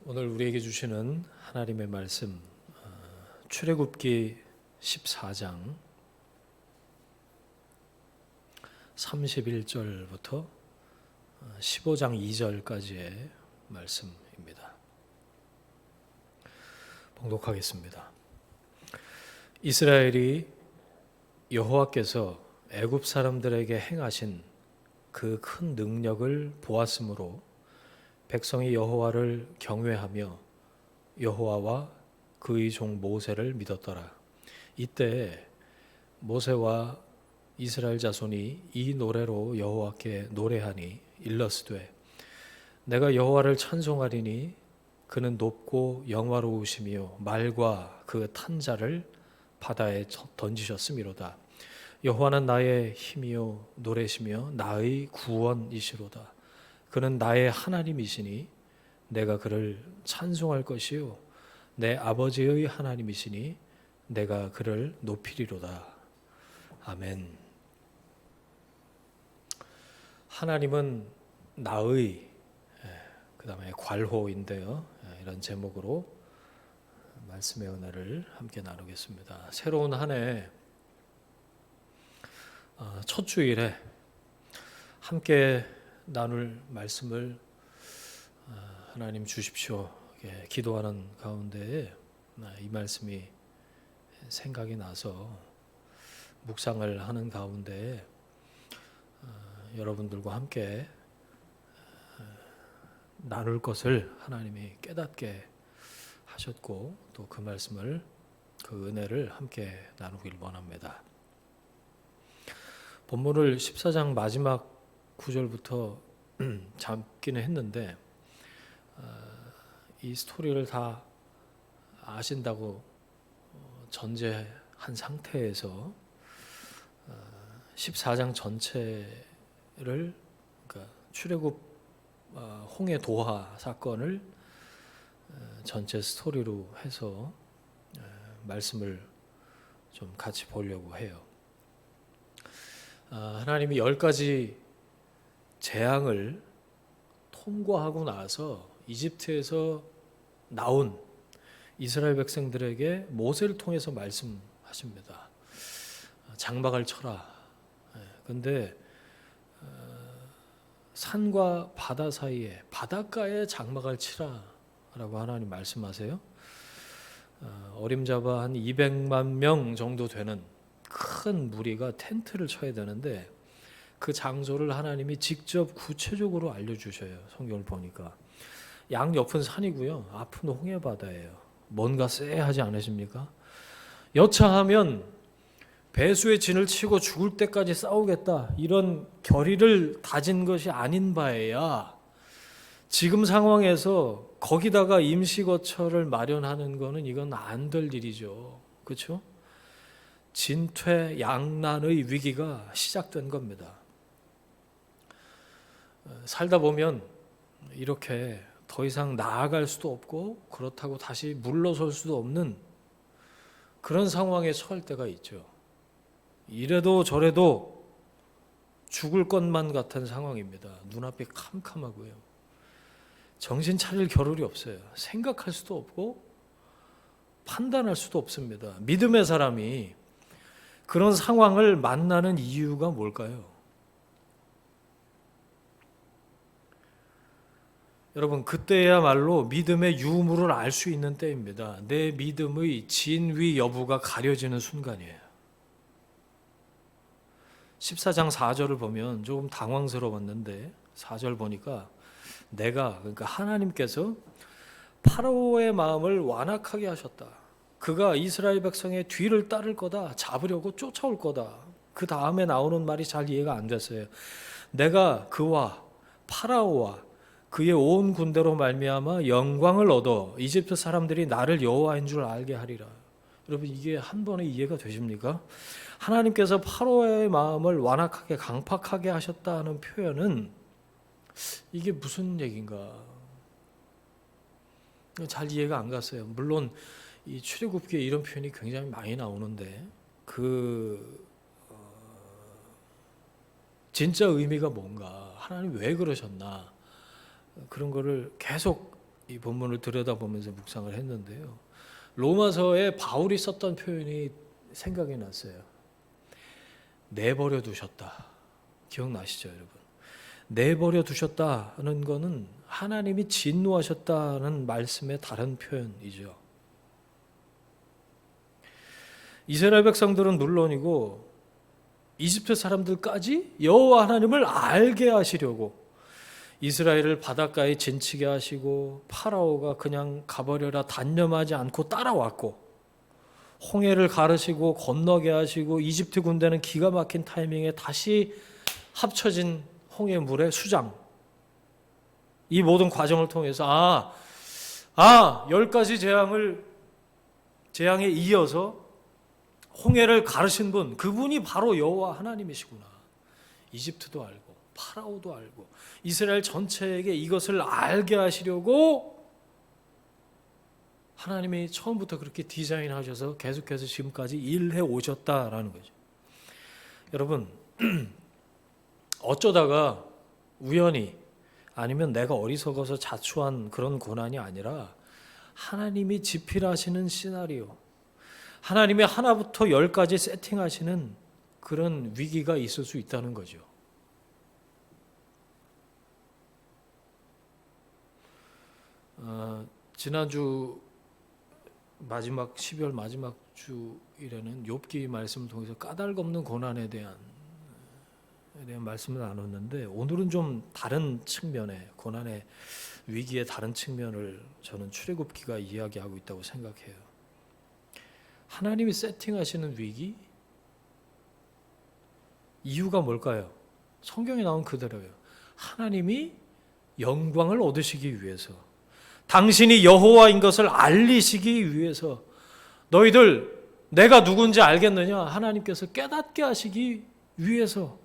오늘 우리에게 주시는 하나님의 말씀, 출애굽기 14장 31절부터 15장 2절까지의 말씀입니다. 봉독하겠습니다. 이스라엘이 여호와께서 애굽 사람들에게 행하신 그 큰 능력을 보았으므로 백성이 여호와를 경외하며 여호와와 그의 종 모세를 믿었더라. 이때 모세와 이스라엘 자손이 이 노래로 여호와께 노래하니 일러스되 내가 여호와를 찬송하리니 그는 높고 영화로우시며 말과 그 탄 자를 바다에 던지셨음이로다. 여호와는 나의 힘이요 노래시며 나의 구원이시로다. 그는 나의 하나님이시니 내가 그를 찬송할 것이요 내 아버지의 하나님이시니 내가 그를 높이리로다. 아멘. 하나님은 나의, 그 다음에 괄호인데요. 이런 제목으로 말씀의 은혜를 함께 나누겠습니다. 새로운 한 해 첫 주일에 함께 나눌 말씀을 하나님 주십시오 기도하는 가운데에 이 말씀이 생각이 나서 묵상을 하는 가운데에 여러분들과 함께 나눌 것을 하나님이 깨닫게 하셨고 또 그 말씀을 그 은혜를 함께 나누길 원합니다. 본문을 14장 마지막 9절부터 잡기는 했는데 이 스토리를 다 아신다고 전제한 상태에서 14장 전체를 그러니까 출애굽 홍해 도하 사건을 전체 스토리로 해서 말씀을 좀 같이 보려고 해요. 하나님이 10가지 재앙을 통과하고 나서 이집트에서 나온 이스라엘 백성들에게 모세를 통해서 말씀하십니다. 장막을 쳐라. 그런데 산과 바다 사이에 바닷가에 장막을 치라라고 하나님 말씀하세요. 어림잡아 한 200만 명 정도 되는 큰 무리가 텐트를 쳐야 되는데 그 장소를 하나님이 직접 구체적으로 알려주셔요. 성경을 보니까 양옆은 산이고요, 앞은 홍해바다예요. 뭔가 쎄하지 않으십니까? 여차하면 배수의 진을 치고 죽을 때까지 싸우겠다 이런 결의를 다진 것이 아닌 바에야 지금 상황에서 거기다가 임시거처를 마련하는 거는 이건 안 될 일이죠. 그렇죠? 진퇴양난의 위기가 시작된 겁니다. 살다 보면 이렇게 더 이상 나아갈 수도 없고 그렇다고 다시 물러설 수도 없는 그런 상황에 처할 때가 있죠. 이래도 저래도 죽을 것만 같은 상황입니다. 눈앞이 캄캄하고요. 정신 차릴 겨를이 없어요. 생각할 수도 없고 판단할 수도 없습니다. 믿음의 사람이 그런 상황을 만나는 이유가 뭘까요? 여러분, 그때야말로 믿음의 유무를 알 수 있는 때입니다. 내 믿음의 진위 여부가 가려지는 순간이에요. 14장 4절을 보면 조금 당황스러웠는데 4절 보니까 그러니까 하나님께서 파라오의 마음을 완악하게 하셨다. 그가 이스라엘 백성의 뒤를 따를 거다. 잡으려고 쫓아올 거다. 그 다음에 나오는 말이 잘 이해가 안 됐어요. 내가 그와 파라오와 그의 온 군대로 말미암아 영광을 얻어 이집트 사람들이 나를 여호와인 줄 알게 하리라. 여러분, 이게 한 번에 이해가 되십니까? 하나님께서 파라오의 마음을 완악하게 강팍하게 하셨다는 표현은 이게 무슨 얘기인가? 잘 이해가 안 갔어요. 물론 이 출애굽기에 이런 표현이 굉장히 많이 나오는데 진짜 의미가 뭔가, 하나님 왜 그러셨나, 그런 거를 계속 이 본문을 들여다보면서 묵상을 했는데요. 로마서에 바울이 썼던 표현이 생각이 났어요. 내버려 두셨다. 기억나시죠, 여러분? 내버려 두셨다는 거는 하나님이 진노하셨다는 말씀의 다른 표현이죠. 이스라엘 백성들은 물론이고 이집트 사람들까지 여호와 하나님을 알게 하시려고 이스라엘을 바닷가에 진치게 하시고 파라오가 그냥 가버려라 단념하지 않고 따라왔고 홍해를 가르시고 건너게 하시고 이집트 군대는 기가 막힌 타이밍에 다시 합쳐진 홍해 물의 수장, 이 모든 과정을 통해서 10가지 재앙에 이어서 홍해를 가르신 분, 그분이 바로 여호와 하나님이시구나. 이집트도 알고 파라오도 알고 이스라엘 전체에게 이것을 알게 하시려고 하나님이 처음부터 그렇게 디자인하셔서 계속해서 지금까지 일해 오셨다라는 거죠. 여러분, 어쩌다가 우연히 아니면 내가 어리석어서 자초한 그런 고난이 아니라 하나님이 지필하시는 시나리오, 하나님이 하나부터 10까지 세팅하시는 그런 위기가 있을 수 있다는 거죠. 지난주 마지막 12월 마지막 주일에는 욥기 말씀을 통해서 까닭없는 고난에 대한 말씀을 나눴는데, 오늘은 좀 다른 측면의 고난의 위기의 다른 측면을 저는 출애굽기가 이야기하고 있다고 생각해요. 하나님이 세팅하시는 위기, 이유가 뭘까요? 성경에 나온 그대로예요. 하나님이 영광을 얻으시기 위해서, 당신이 여호와인 것을 알리시기 위해서, 너희들 내가 누군지 알겠느냐? 하나님께서 깨닫게 하시기 위해서.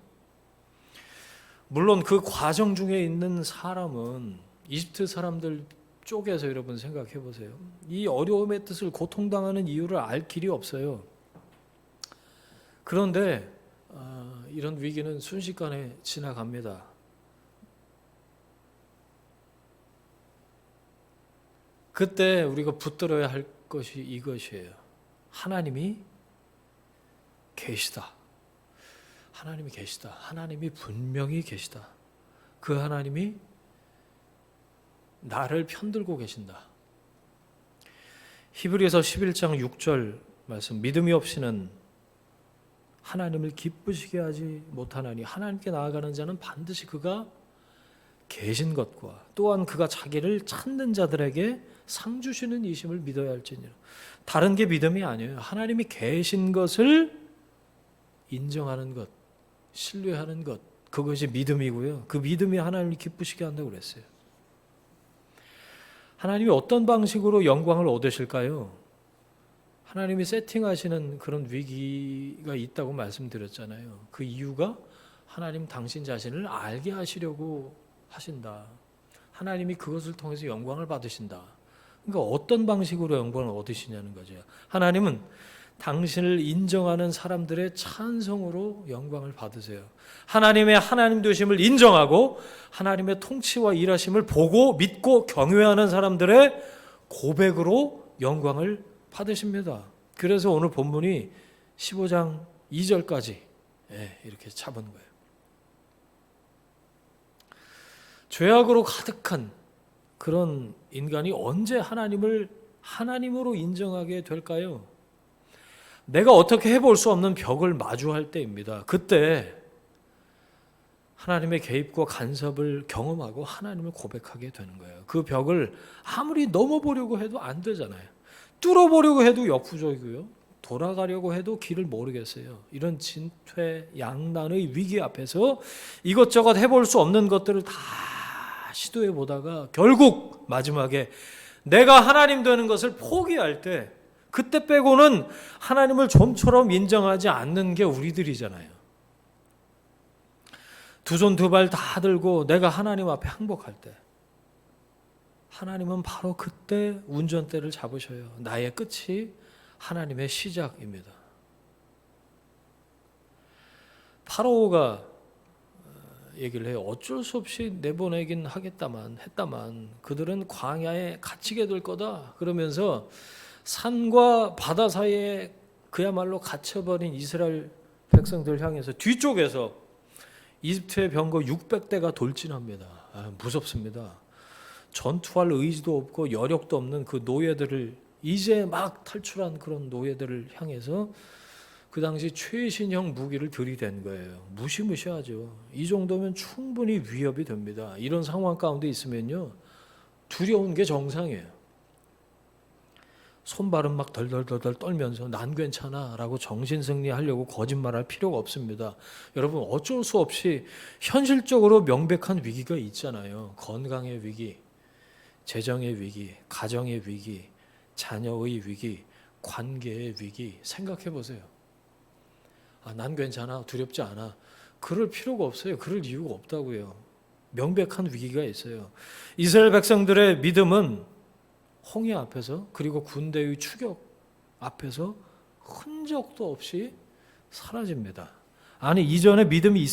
물론 그 과정 중에 있는 사람은 이집트 사람들 쪽에서 여러분 생각해 보세요. 이 어려움의 뜻을, 고통당하는 이유를 알 길이 없어요. 그런데 이런 위기는 순식간에 지나갑니다. 그때 우리가 붙들어야 할 것이 이것이에요. 하나님이 계시다. 하나님이 계시다. 하나님이 분명히 계시다. 그 하나님이 나를 편들고 계신다. 히브리서 11장 6절 말씀, 믿음이 없이는 하나님을 기쁘시게 하지 못하나니 하나님께 나아가는 자는 반드시 그가 계신 것과 또한 그가 자기를 찾는 자들에게 상 주시는 이심을 믿어야 할지니라. 다른 게 믿음이 아니에요. 하나님이 계신 것을 인정하는 것, 신뢰하는 것, 그것이 믿음이고요. 그 믿음이 하나님을 기쁘시게 한다고 그랬어요. 하나님이 어떤 방식으로 영광을 얻으실까요? 하나님이 세팅하시는 그런 위기가 있다고 말씀드렸잖아요. 그 이유가 하나님 당신 자신을 알게 하시려고 하신다. 하나님이 그것을 통해서 영광을 받으신다. 그러니까 어떤 방식으로 영광을 얻으시냐는 거죠. 하나님은 당신을 인정하는 사람들의 찬송으로 영광을 받으세요. 하나님의 하나님 되심을 인정하고 하나님의 통치와 일하심을 보고 믿고 경외하는 사람들의 고백으로 영광을 받으십니다. 그래서 오늘 본문이 15장 2절까지 이렇게 잡은 거예요. 죄악으로 가득한 그런 인간이 언제 하나님을 하나님으로 인정하게 될까요? 내가 어떻게 해볼 수 없는 벽을 마주할 때입니다. 그때 하나님의 개입과 간섭을 경험하고 하나님을 고백하게 되는 거예요. 그 벽을 아무리 넘어보려고 해도 안 되잖아요. 뚫어보려고 해도 역부족이고요. 돌아가려고 해도 길을 모르겠어요. 이런 진퇴양난의 위기 앞에서 이것저것 해볼 수 없는 것들을 다 시도해 보다가 결국 마지막에 내가 하나님 되는 것을 포기할 때, 그때 빼고는 하나님을 좀처럼 인정하지 않는 게 우리들이잖아요. 두 손 두 발 다 들고 내가 하나님 앞에 항복할 때, 하나님은 바로 그때 운전대를 잡으셔요. 나의 끝이 하나님의 시작입니다. 파라오가 얘기를 해요. 어쩔 수 없이 내보내긴 했다만 그들은 광야에 갇히게 될 거다. 그러면서 산과 바다 사이에 그야말로 갇혀버린 이스라엘 백성들 향해서 뒤쪽에서 이집트의 병거 600대가 돌진합니다. 무섭습니다. 전투할 의지도 없고 여력도 없는 그 노예들을 이제 막 탈출한 그런 노예들을 향해서 그 당시 최신형 무기를 들이댄 거예요. 무시무시하죠. 이 정도면 충분히 위협이 됩니다. 이런 상황 가운데 있으면요, 두려운 게 정상이에요. 손발은 막 덜덜덜 떨면서 난 괜찮아 라고 정신승리하려고 거짓말할 필요가 없습니다. 여러분, 어쩔 수 없이 현실적으로 명백한 위기가 있잖아요. 건강의 위기, 재정의 위기, 가정의 위기, 자녀의 위기, 관계의 위기. 생각해 보세요. 난 괜찮아, 두렵지 않아. 그럴 필요가 없어요. 그럴 이유가 없다고요. 명백한 위기가 있어요. 이스라엘 백성들의 믿음은 홍해 앞에서, 그리고 군대의 추격 앞에서 흔적도 없이 사라집니다. 아니, 이전에 믿음이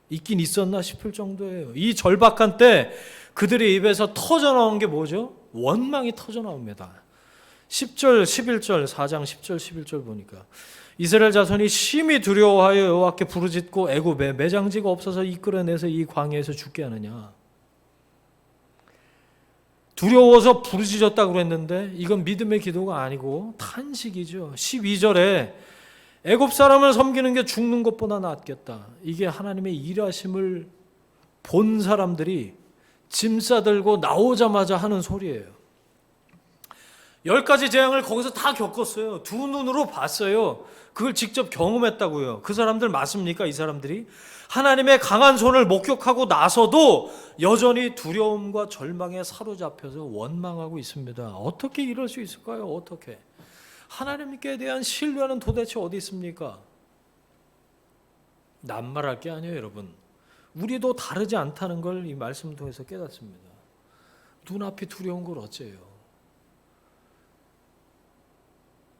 있긴 있었나 싶을 정도예요. 이 절박한 때 그들의 입에서 터져나온 게 뭐죠? 원망이 터져나옵니다. 10절, 11절, 4장 10절, 11절 보니까 이스라엘 자손이 심히 두려워하여 여호와께 부르짖고 애굽에 매장지가 없어서 이끌어내서 이 광야에서 죽게 하느냐. 두려워서 부르짖었다고 그랬는데 이건 믿음의 기도가 아니고 탄식이죠. 12절에 애굽 사람을 섬기는 게 죽는 것보다 낫겠다. 이게 하나님의 일하심을 본 사람들이 짐 싸들고 나오자마자 하는 소리예요. 10가지 재앙을 거기서 다 겪었어요. 두 눈으로 봤어요. 그걸 직접 경험했다고요. 그 사람들 맞습니까? 이 사람들이? 하나님의 강한 손을 목격하고 나서도 여전히 두려움과 절망에 사로잡혀서 원망하고 있습니다. 어떻게 이럴 수 있을까요? 어떻게? 하나님께 대한 신뢰는 도대체 어디 있습니까? 낱말할 게 아니에요, 여러분. 우리도 다르지 않다는 걸 이 말씀을 통해서 깨닫습니다. 눈앞이 두려운 걸 어째요?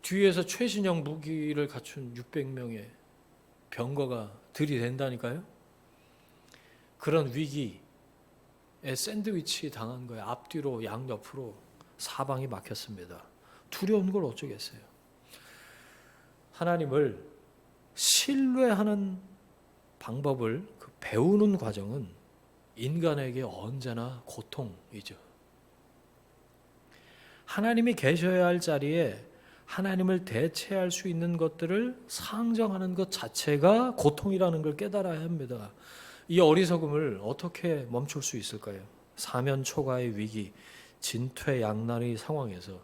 뒤에서 최신형 무기를 갖춘 600명의 병거가 들이댄다니까요. 그런 위기에 샌드위치 당한 거예요. 앞뒤로 양옆으로 사방이 막혔습니다. 두려운 걸 어쩌겠어요. 하나님을 신뢰하는 방법을 배우는 과정은 인간에게 언제나 고통이죠. 하나님이 계셔야 할 자리에 하나님을 대체할 수 있는 것들을 상정하는 것 자체가 고통이라는 걸 깨달아야 합니다. 이 어리석음을 어떻게 멈출 수 있을까요? 사면초가의 위기, 진퇴양난의 상황에서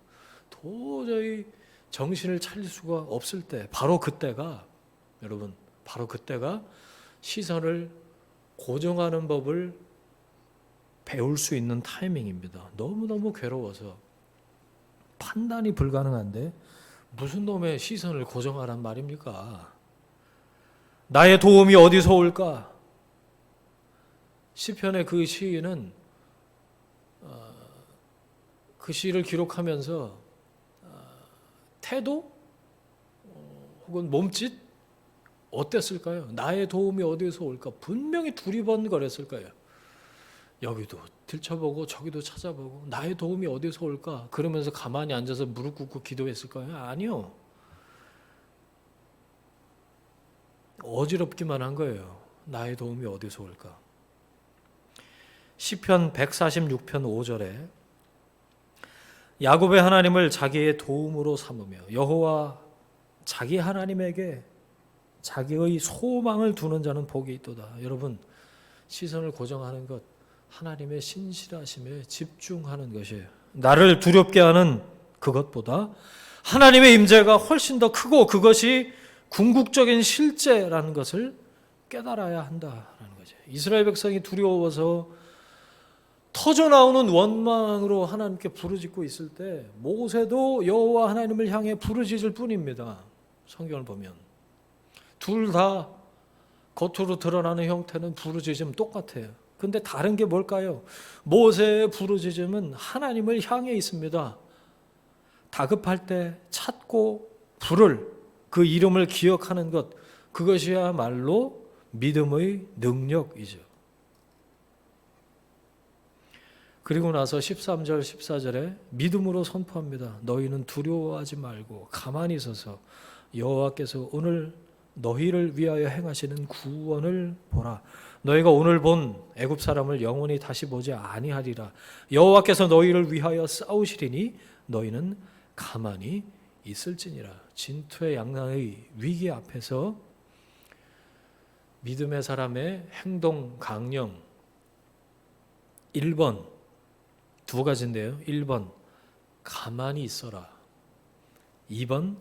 도저히 정신을 차릴 수가 없을 때, 바로 그때가 시선을 고정하는 법을 배울 수 있는 타이밍입니다. 너무너무 괴로워서 판단이 불가능한데 무슨 놈의 시선을 고정하란 말입니까? 나의 도움이 어디서 올까? 시편의 그 시인은 그 시를 기록하면서 태도 혹은 몸짓 어땠을까요? 나의 도움이 어디서 올까? 분명히 두리번거렸을 거예요. 여기도 들춰보고 저기도 찾아보고 나의 도움이 어디서 올까? 그러면서 가만히 앉아서 무릎 꿇고 기도했을까요? 아니요. 어지럽기만 한 거예요. 나의 도움이 어디서 올까? 시편 146편 5절에 야곱의 하나님을 자기의 도움으로 삼으며 여호와 자기 하나님에게 자기의 소망을 두는 자는 복이 있도다. 여러분, 시선을 고정하는 것, 하나님의 신실하심에 집중하는 것이에요. 나를 두렵게 하는 그것보다 하나님의 임재가 훨씬 더 크고 그것이 궁극적인 실제라는 것을 깨달아야 한다라는 거죠. 이스라엘 백성이 두려워서 터져나오는 원망으로 하나님께 부르짖고 있을 때 모세도 여호와 하나님을 향해 부르짖을 뿐입니다. 성경을 보면 둘 다 겉으로 드러나는 형태는 부르짖음 똑같아요. 근데 다른 게 뭘까요? 모세의 부르짖음은 하나님을 향해 있습니다. 다급할 때 찾고 부를 그 이름을 기억하는 것, 그것이야말로 믿음의 능력이죠. 그리고 나서 13절 14절에 믿음으로 선포합니다. 너희는 두려워하지 말고 가만히 있어서 여호와께서 오늘 너희를 위하여 행하시는 구원을 보라. 너희가 오늘 본 애굽 사람을 영원히 다시 보지 아니하리라. 여호와께서 너희를 위하여 싸우시리니 너희는 가만히 있을지니라. 진토의 양난의 위기 앞에서 믿음의 사람의 행동 강령 1번 두 가지인데요. 1번 가만히 있어라. 2번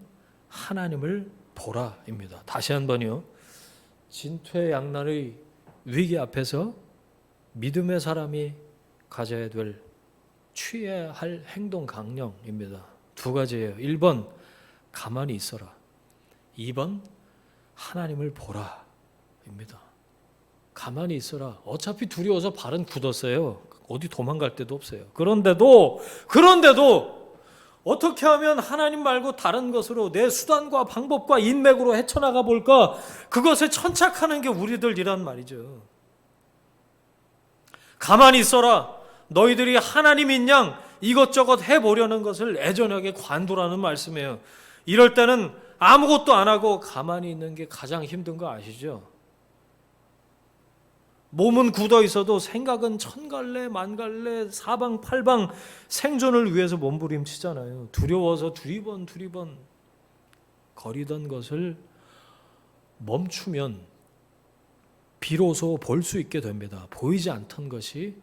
하나님을 보라입니다. 다시 한번요. 진토의 양난의 위기 앞에서 믿음의 사람이 가져야 될 취해야 할 행동 강령입니다. 두 가지예요. 1번 가만히 있어라. 2번 하나님을 보라입니다. 가만히 있어라. 어차피 두려워서 발은 굳었어요. 어디 도망갈 데도 없어요. 그런데도 어떻게 하면 하나님 말고 다른 것으로 내 수단과 방법과 인맥으로 헤쳐나가 볼까? 그것에 천착하는 게 우리들이란 말이죠. 가만히 있어라. 너희들이 하나님인 양 이것저것 해보려는 것을 애절하게 관두라는 말씀이에요. 이럴 때는 아무것도 안 하고 가만히 있는 게 가장 힘든 거 아시죠? 몸은 굳어 있어도 생각은 천갈래 만갈래 사방팔방 생존을 위해서 몸부림치잖아요. 두려워서 두리번 거리던 것을 멈추면 비로소 볼 수 있게 됩니다. 보이지 않던 것이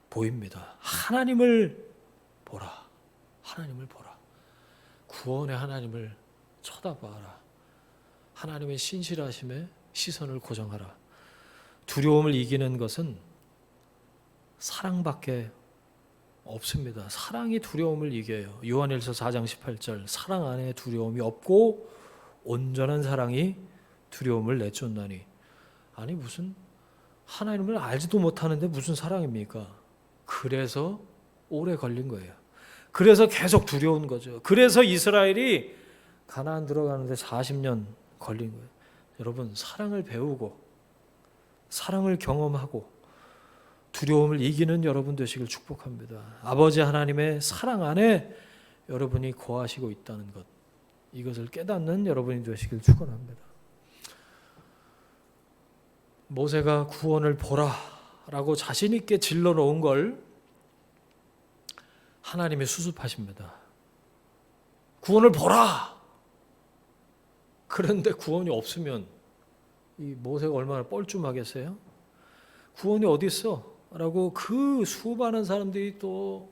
보입니다. 하나님을 보라. 하나님을 보라. 구원의 하나님을 쳐다봐라. 하나님의 신실하심에 시선을 고정하라. 두려움을 이기는 것은 사랑밖에 없습니다. 사랑이 두려움을 이겨요. 요한일서 4장 18절 사랑 안에 두려움이 없고 온전한 사랑이 두려움을 내쫓나니. 아니 무슨 하나님을 알지도 못하는데 무슨 사랑입니까? 그래서 오래 걸린 거예요. 그래서 계속 두려운 거죠. 그래서 이스라엘이 가나안 들어가는데 40년 걸린 거예요. 여러분 사랑을 배우고 사랑을 경험하고 두려움을 이기는 여러분 되시길 축복합니다. 아버지 하나님의 사랑 안에 여러분이 거하시고 있다는 것, 이것을 깨닫는 여러분이 되시길 축원합니다. 모세가 구원을 보라라고 자신 있게 질러 놓은 걸 하나님이 수습하십니다. 구원을 보라. 그런데 구원이 없으면 이 모세가 얼마나 뻘쭘하겠어요? 구원이 어디 있어? 라고 그 수많은 사람들이 또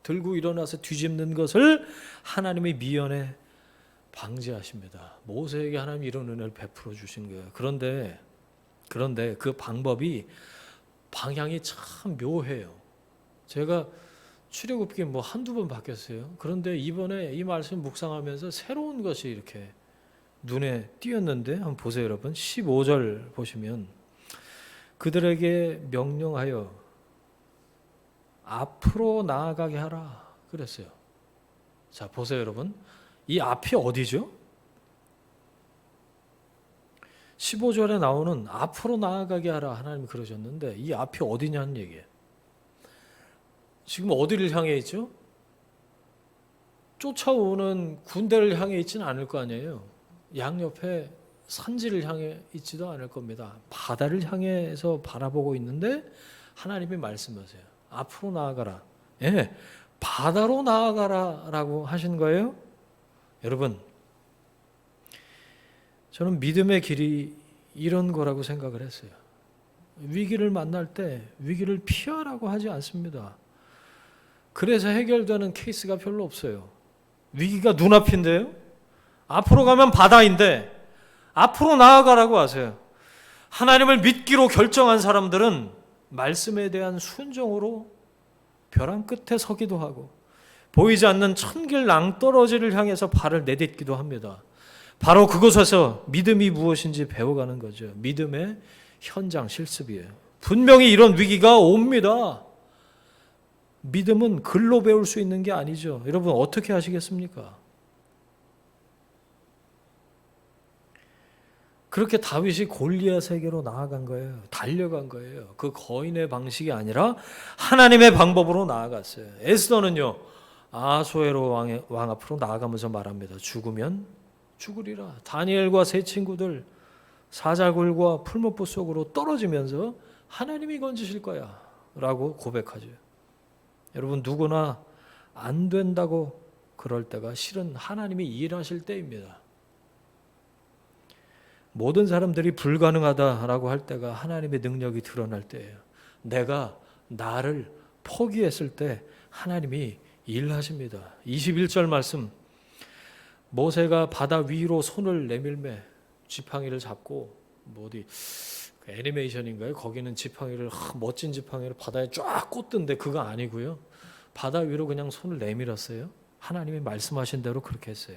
들고 일어나서 뒤집는 것을 하나님의 미연에 방지하십니다. 모세에게 하나님이 이런 은혜를 베풀어 주신 거예요. 그런데 그 방법이 방향이 참 묘해요. 제가 출애굽기 한두 번 바뀌었어요. 그런데 이번에 이 말씀 묵상하면서 새로운 것이 이렇게 눈에 띄었는데 한번 보세요, 여러분. 15절 보시면 그들에게 명령하여 앞으로 나아가게 하라 그랬어요. 자, 보세요, 여러분. 이 앞이 어디죠? 15절에 나오는 앞으로 나아가게 하라 하나님이 그러셨는데 이 앞이 어디냐는 얘기예요. 지금 어디를 향해 있죠? 쫓아오는 군대를 향해 있지는 않을 거 아니에요. 양옆에 산지를 향해 있지도 않을 겁니다. 바다를 향해서 바라보고 있는데 하나님이 말씀하세요. 앞으로 나아가라. 예, 바다로 나아가라라고 하신 거예요. 여러분, 저는 믿음의 길이 이런 거라고 생각을 했어요. 위기를 만날 때 위기를 피하라고 하지 않습니다. 그래서 해결되는 케이스가 별로 없어요. 위기가 눈앞인데요. 앞으로 가면 바다인데 앞으로 나아가라고 하세요. 하나님을 믿기로 결정한 사람들은 말씀에 대한 순종으로 벼랑 끝에 서기도 하고 보이지 않는 천길 낭떠러지를 향해서 발을 내딛기도 합니다. 바로 그곳에서 믿음이 무엇인지 배워가는 거죠. 믿음의 현장 실습이에요. 분명히 이런 위기가 옵니다. 믿음은 글로 배울 수 있는 게 아니죠. 여러분 어떻게 하시겠습니까? 그렇게 다윗이 골리앗에게로 나아간 거예요. 달려간 거예요. 그 거인의 방식이 아니라 하나님의 방법으로 나아갔어요. 에스더는요, 아수에로 왕 앞으로 나아가면서 말합니다. 죽으면 죽으리라. 다니엘과 세 친구들 사자굴과 풀무불 속으로 떨어지면서 하나님이 건지실 거야 라고 고백하죠. 여러분, 누구나 안 된다고 그럴 때가 실은 하나님이 일하실 때입니다. 모든 사람들이 불가능하다라고 할 때가 하나님의 능력이 드러날 때예요. 내가 나를 포기했을 때 하나님이 일하십니다. 21절 말씀, 모세가 바다 위로 손을 내밀매 지팡이를 잡고, 어디 애니메이션인가요? 거기는 지팡이를 멋진 지팡이를 바다에 쫙 꽂던데 그거 아니고요. 바다 위로 그냥 손을 내밀었어요. 하나님이 말씀하신 대로 그렇게 했어요.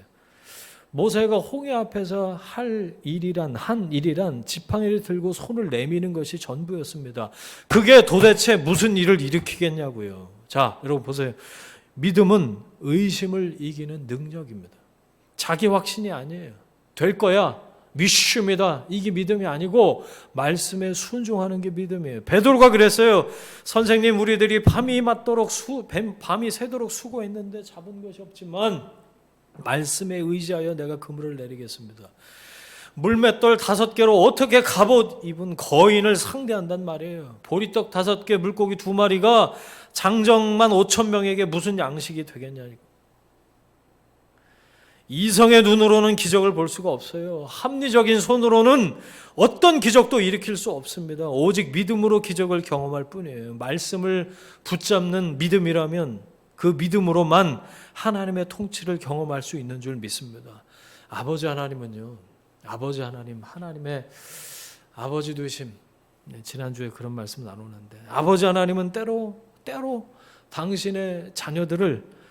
모세가 홍해 앞에서 한 일이란 지팡이를 들고 손을 내미는 것이 전부였습니다. 그게 도대체 무슨 일을 일으키겠냐고요. 자, 여러분 보세요. 믿음은 의심을 이기는 능력입니다. 자기 확신이 아니에요. 될 거야. 믿습니다. 이게 믿음이 아니고 말씀에 순종하는 게 믿음이에요. 베드로가 그랬어요. 선생님, 우리들이 밤이 새도록 수고했는데 잡은 것이 없지만 말씀에 의지하여 내가 그물을 내리겠습니다. 물맷돌 5개로 어떻게 갑옷 입은 거인을 상대한단 말이에요. 보리떡 5개, 물고기 2마리가 장정만 5,000명에게 무슨 양식이 되겠냐니까. 이성의 눈으로는 기적을 볼 수가 없어요. 합리적인 손으로는 어떤 기적도 일으킬 수 없습니다. 오직 믿음으로 기적을 경험할 뿐이에요. 말씀을 붙잡는 믿음이라면 그 믿음으로만 하나님의 통치를 경험할 수 있는 줄 믿습니다. 아버지 하나님은요, 아버지 하나님, 하나님의 아버지 되심, 지난주에 그런 말씀 나누는데, 아버지 하나님은 때로 당신의 자녀들을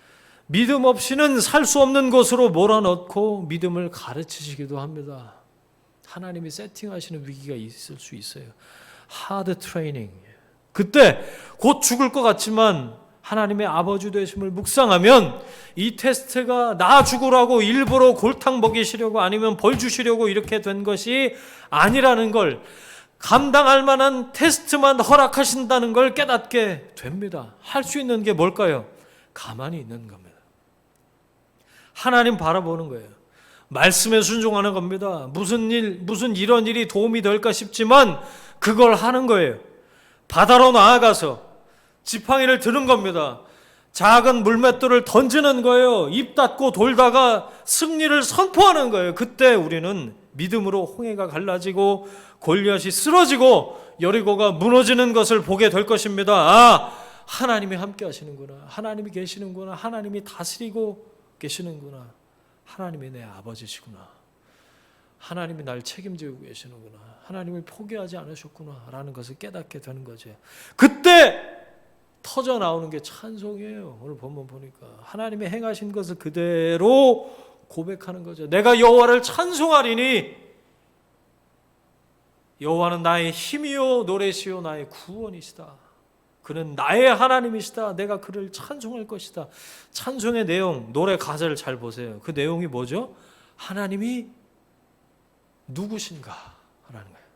믿음 없이는 살 수 없는 것으로 몰아넣고 믿음을 가르치시기도 합니다. 하나님이 세팅하시는 위기가 있을 수 있어요. 하드 트레이닝. 그때 곧 죽을 것 같지만 하나님의 아버지 되심을 묵상하면 이 테스트가 나 죽으라고 일부러 골탕 먹이시려고 아니면 벌 주시려고 이렇게 된 것이 아니라는 걸, 감당할 만한 테스트만 허락하신다는 걸 깨닫게 됩니다. 할 수 있는 게 뭘까요? 가만히 있는 겁니다. 하나님 바라보는 거예요. 말씀에 순종하는 겁니다. 무슨 이런 일이 도움이 될까 싶지만 그걸 하는 거예요. 바다로 나아가서 지팡이를 드는 겁니다. 작은 물맷돌을 던지는 거예요. 입 닫고 돌다가 승리를 선포하는 거예요. 그때 우리는 믿음으로 홍해가 갈라지고 골리앗이 쓰러지고 여리고가 무너지는 것을 보게 될 것입니다. 아, 하나님이 함께 하시는구나. 하나님이 계시는구나. 하나님이 다스리고 계시는구나. 하나님이 내 아버지시구나. 하나님이 날 책임지고 계시는구나. 하나님을 포기하지 않으셨구나 라는 것을 깨닫게 되는 거죠. 그때 터져 나오는 게 찬송이에요. 오늘 본문 보니까 하나님의 행하신 것을 그대로 고백하는 거죠. 내가 여호와를 찬송하리니 여호와는 나의 힘이요 노래시요 나의 구원이시다. 그는 나의 하나님이시다. 내가 그를 찬송할 것이다. 찬송의 내용, 노래 가사를 잘 보세요. 그 내용이 뭐죠? 하나님이 누구신가 라는 거예요.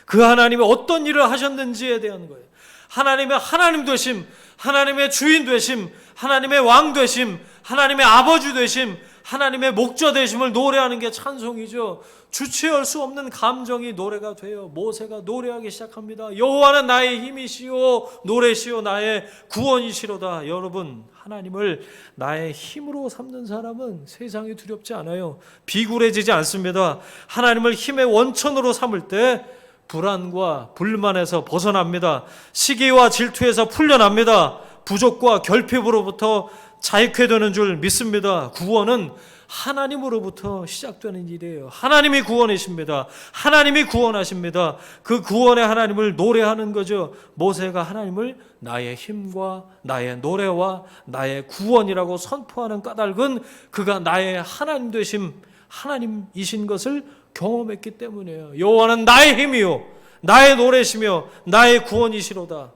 그 하나님이 어떤 일을 하셨는지에 대한 거예요. 하나님의 하나님 되심, 하나님의 주인 되심, 하나님의 왕 되심, 하나님의 아버지 되심, 하나님의 목자 되심을 노래하는 게 찬송이죠. 주체할 수 없는 감정이 노래가 돼요. 모세가 노래하기 시작합니다. 여호와는 나의 힘이시오 노래시오 나의 구원이시로다. 여러분, 하나님을 나의 힘으로 삼는 사람은 세상이 두렵지 않아요. 비굴해지지 않습니다. 하나님을 힘의 원천으로 삼을 때 불안과 불만에서 벗어납니다. 시기와 질투에서 풀려납니다. 부족과 결핍으로부터 자유케 되는 줄 믿습니다. 구원은 하나님으로부터 시작되는 일이에요. 하나님이 구원이십니다. 하나님이 구원하십니다. 그 구원의 하나님을 노래하는 거죠. 모세가 하나님을 나의 힘과 나의 노래와 나의 구원이라고 선포하는 까닭은 그가 나의 하나님 되심, 하나님이신 것을 경험했기 때문이에요. 여호와는 나의 힘이요 나의 노래시며 나의 구원이시로다.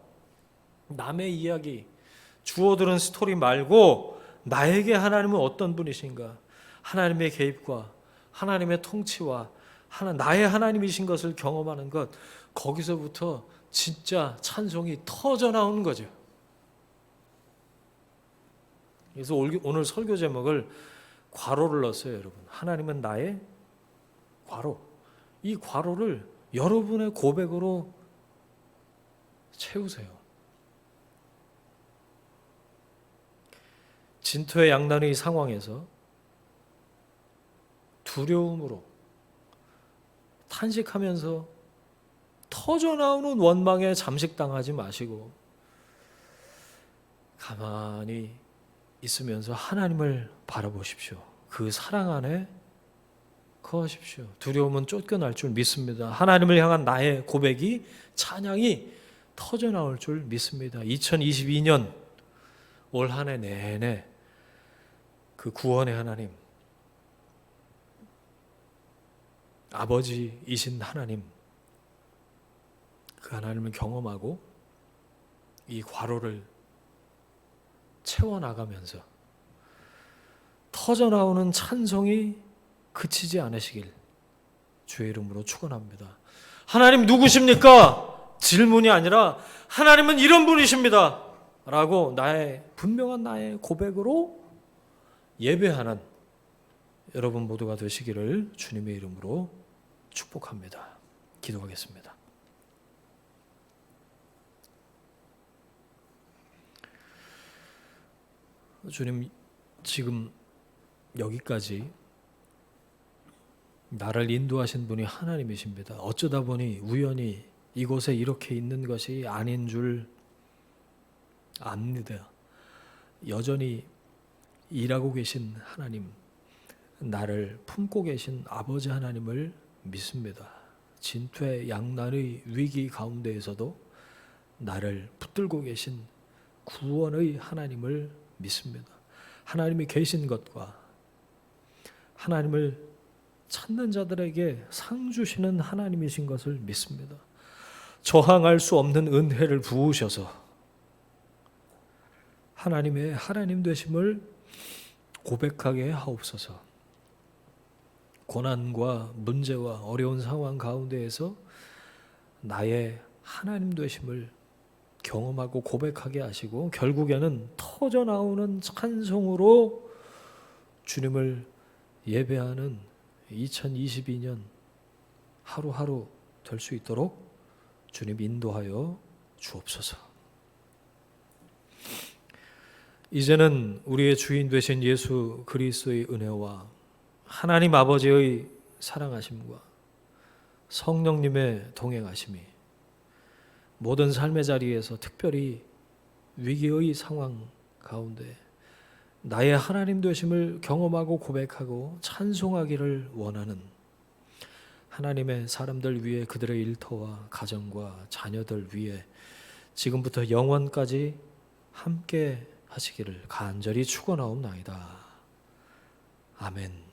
남의 이야기, 주워들은 스토리 말고 나에게 하나님은 어떤 분이신가? 하나님의 개입과 하나님의 통치와 나의 하나님이신 것을 경험하는 것, 거기서부터 진짜 찬송이 터져 나오는 거죠. 그래서 오늘 설교 제목을 괄호를 넣었어요, 여러분. 하나님은 나의 괄호. 이 괄호를 여러분의 고백으로 채우세요. 진토의 양난의 상황에서 두려움으로 탄식하면서 터져나오는 원망에 잠식당하지 마시고 가만히 있으면서 하나님을 바라보십시오. 그 사랑 안에 거하십시오. 두려움은 쫓겨날 줄 믿습니다. 하나님을 향한 나의 고백이, 찬양이 터져나올 줄 믿습니다. 2022년 올 한 해 내내 그 구원의 하나님, 아버지이신 하나님, 그 하나님을 경험하고 이 괄호를 채워나가면서 터져나오는 찬송이 그치지 않으시길 주의 이름으로 축원합니다. 하나님 누구십니까? 질문이 아니라 하나님은 이런 분이십니다 라고 분명한 나의 고백으로 예배하는 여러분 모두가 되시기를 주님의 이름으로 축복합니다. 기도하겠습니다. 주님, 지금 여기까지 나를 인도하신 분이 하나님이십니다. 어쩌다 보니 우연히 이곳에 이렇게 있는 것이 아닌 줄 압니다. 여전히 일하고 계신 하나님, 나를 품고 계신 아버지 하나님을 믿습니다. 진퇴 양난의 위기 가운데에서도 나를 붙들고 계신 구원의 하나님을 믿습니다. 하나님이 계신 것과 하나님을 찾는 자들에게 상 주시는 하나님이신 것을 믿습니다. 저항할 수 없는 은혜를 부으셔서 하나님의 하나님 되심을 고백하게 하옵소서. 고난과 문제와 어려운 상황 가운데에서 나의 하나님 되심을 경험하고 고백하게 하시고 결국에는 터져나오는 찬송으로 주님을 예배하는 2022년 하루하루 될 수 있도록 주님 인도하여 주옵소서. 이제는 우리의 주인 되신 예수 그리스도의 은혜와 하나님 아버지의 사랑하심과 성령님의 동행하심이 모든 삶의 자리에서, 특별히 위기의 상황 가운데 나의 하나님 되심을 경험하고 고백하고 찬송하기를 원하는 하나님의 사람들 위해, 그들의 일터와 가정과 자녀들 위해 지금부터 영원까지 함께 하시기를 간절히 축원하옵나이다. 아멘.